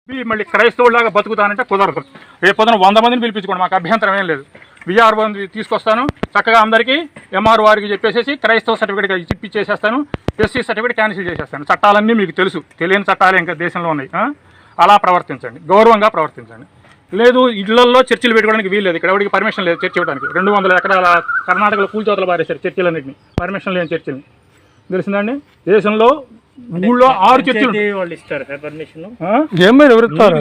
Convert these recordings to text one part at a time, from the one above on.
మళ్ళీ క్రైస్తవులాగా బతుకుతానంటే కుదరదు. రేపు పొద్దున 100 మందిని పిలిపించుకోండి, మాకు అభ్యంతరం ఏం లేదు. విఆర్ఓ తీసుకొస్తాను, చక్కగా అందరికీ ఎంఆర్ఓ వారికి చెప్పేసి క్రైస్తవ సర్టిఫికేట్ ఇప్పించేసేస్తాను, ఎస్సీ సర్టిఫికేట్ క్యాన్సిల్ చేసేస్తాను. చట్టాలన్నీ మీకు తెలుసు, తెలియని చట్టాలు ఇంకా దేశంలో ఉన్నాయి. అలా ప్రవర్తించండి, గౌరవంగా ప్రవర్తించండి. లేదు ఇళ్లలో చర్చిలు పెట్టుకోవడానికి వీల్లేదు, ఇక్కడ ఎవరికి పర్మిషన్ లేదు చర్చ ఇవ్వడానికి. 200 ఎకరాల కర్ణాటకలో కూల్చోతలు పారేశారు చర్చిలన్నింటినీ, పర్మిషన్ లేని చర్చిని. తెలిసిందండి, దేశంలో ఊళ్ళో 6 చర్చిలు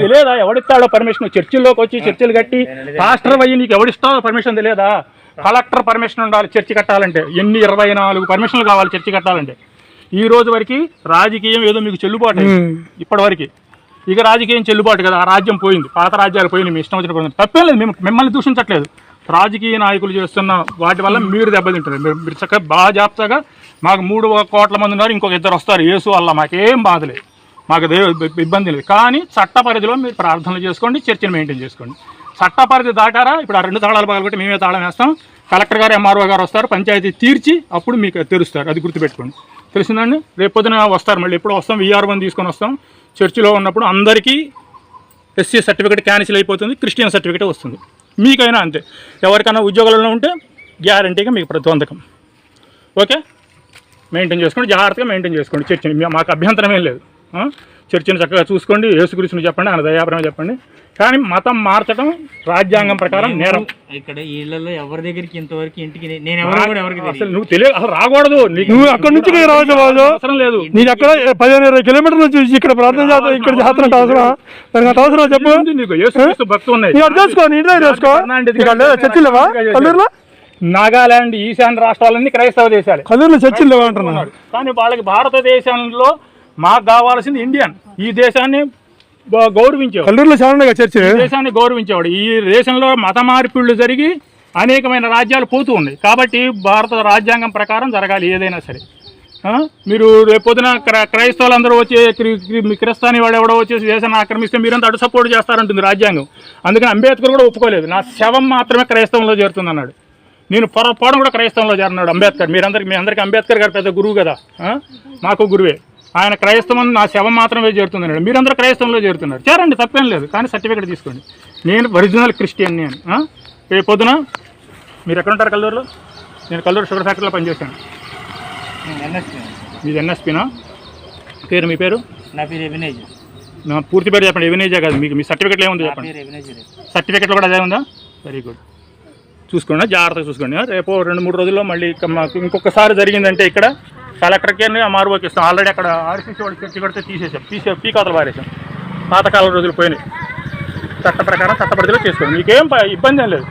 తెలియదా? ఎవడిస్తాడో పర్మిషన్? చర్చిల్లోకి వచ్చి చర్చిలు కట్టి పాస్టర్ అయ్యి నీకు ఎవడిస్తాడో పర్మిషన్ తెలియదా? కలెక్టర్ పర్మిషన్ ఉండాలి చర్చి కట్టాలంటే. 24 పర్మిషన్లు కావాలి చర్చి కట్టాలంటే. ఈ రోజు వరకు రాజకీయం ఏదో మీకు చెల్లుబాటు ఇప్పటి వరకు. ఇక రాజకీయం చెల్లుబాటు కదా, ఆ రాజ్యం పోయింది, పాత రాజ్యాలు పోయింది, మీ ఇష్టం వచ్చినప్పుడు తప్పేం లేదు. మిమ్మల్ని దూషించట్లేదు. రాజకీయ నాయకులు చేస్తున్న వాటి వల్ల మీరు దెబ్బతింటారు. మీరు చక్కగా బాగా జాగ్రత్తగా, మాకు 3 కోట్ల మంది ఉన్నారు, ఇంకొక 2 వస్తారు, యేసు వల్ల మాకేం బాధలేదు, మాకు ఇబ్బంది లేదు. కానీ చట్ట పరిధిలో మీరు ప్రార్థనలు చేసుకోండి, చర్చను మెయింటైన్ చేసుకోండి. చట్ట పరిధి దాటారా, ఇప్పుడు ఆ 2 తాళాలు పగలగొట్టి మేమే తాళం వేస్తాం, కలెక్టర్ గారు ఎంఆర్ఓ గారు వస్తారు, పంచాయతీ తీర్చి అప్పుడు మీకు తెరుస్తారు. అది గుర్తుపెట్టుకోండి. తెలిసిందండి? రేపు పొద్దున వస్తారు, మళ్ళీ ఎప్పుడు వస్తాం, విఆర్ఓని తీసుకొని వస్తాం. చర్చిలో ఉన్నప్పుడు అందరికీ ఎస్సీ సర్టిఫికేట్ క్యాన్సిల్ అయిపోతుంది, క్రిస్టియన్ సర్టిఫికేట్ వస్తుంది. మీకైనా అంతే. ఎవరికైనా ఉద్యోగాలలో ఉంటే గ్యారంటీగా మీకు ప్రతిబంధకం. ఓకే, మెయింటైన్ చేసుకోండి, జాగ్రత్తగా మెయింటైన్ చేసుకోండి చర్చిని. మాకు అభ్యంతరం ఏం లేదు. చర్చిని చక్కగా చూసుకోండి, యేసుక్రీస్తుని చెప్పండి, ఆయన దయాప్రమే చెప్పండి. కానీ మతం మార్చడం రాజ్యాంగం ప్రకారం నేరం. ఇక్కడ ఇళ్లలో ఎవరి దగ్గరికి ఇంతవరకు ఇంటికి నేను అసలు నువ్వు తెలియదు, అసలు రాకూడదు. నువ్వు అక్కడి నుంచి అవసరం లేదు. నేను అక్కడ 15-20 కిలోమీటర్ల నుంచి ఇక్కడ ప్రార్థన చేస్తా, ఇక్కడ చేస్తున్న అవసరం దానికి అంత అవసరం చెప్పు. నీకు యేసుక్రీస్తు భక్తులు ఉన్నాయి, చర్చిలేవా కల్లూరులో? నాగాలాండ్, ఈశాన్య రాష్ట్రాలన్నీ క్రైస్తవ దేశాలు, కల్లూరులో చర్చిలు లేవా అంటున్నారు. కానీ వాళ్ళకి భారతదేశంలో మాకు కావాల్సింది ఇండియన్. ఈ దేశాన్ని గౌరవించేవాడు, కల్లూరులో చాలా చర్చ దేశాన్ని గౌరవించేవాడు. ఈ దేశంలో మత మార్పిళ్లు జరిగి అనేకమైన రాజ్యాలు పోతూ ఉన్నాయి. కాబట్టి భారత రాజ్యాంగం ప్రకారం జరగాలి ఏదైనా సరే. మీరు రేపొద్దున క్రైస్తవులు అందరూ వచ్చి క్రిస్తాని వాడు ఎవడో వచ్చేసి దేశాన్ని ఆక్రమిస్తే మీరంతా అటు సపోర్ట్ చేస్తారంటుంది రాజ్యాంగం. అందుకని అంబేద్కర్ కూడా ఒప్పుకోలేదు. నా శవం మాత్రమే క్రైస్తవంలో చేరుతుంది అన్నాడు. నేను పొరపాటు కూడా క్రైస్తవంలో చేరినాడు అంబేద్కర్. మీ అందరికీ అంబేద్కర్ గారు పెద్ద గురువు కదా, మాకు గురువే. ఆయన క్రైస్తవం నా శవం మాత్రమే చేరుతుంది అన్నాడు. మీరందరూ క్రైస్తవంలో చేరుతున్నారు, చేరండి, తప్పేం లేదు. కానీ సర్టిఫికేట్ తీసుకోండి. నేను ఒరిజినల్ క్రిస్టియన్. నేను రేపు పొద్దున మీరు ఎక్కడ ఉంటారు? కల్లూరులో. నేను కల్లూరు షుగర్ ఫ్యాక్టరీలో పనిచేశాను. మీది ఎన్ఎస్పీనా? పేరు, మీ పేరు? నా పేరు ఎవినేజ్. నా పూర్తి పేరు చెప్పండి. ఎవినేజే కాదు, మీకు మీ సర్టిఫికేట్లో ఏముందో చెప్పండి. సర్టిఫికేట్లో కూడా అదే ఉందా? Very good. చూసుకోండి, జాగ్రత్తగా చూసుకోండి. రేపు 2-3 రోజుల్లో మళ్ళీ మాకు ఇంకొకసారి జరిగిందంటే ఇక్కడ కలెక్టర్కి ఎంఆర్ఓకి ఇస్తాం. ఆల్రెడీ అక్కడ ఆర్సీసీ వాడు చర్చి కొడితే తీసేసాం, పీకాతలు పారేసాం. పాతకాలం రోజులు పోయినాయి. చట్ట ప్రకారం చట్ట పరిధిలో చేసుకోండి, మీకేం ఇబ్బంది ఏం లేదు.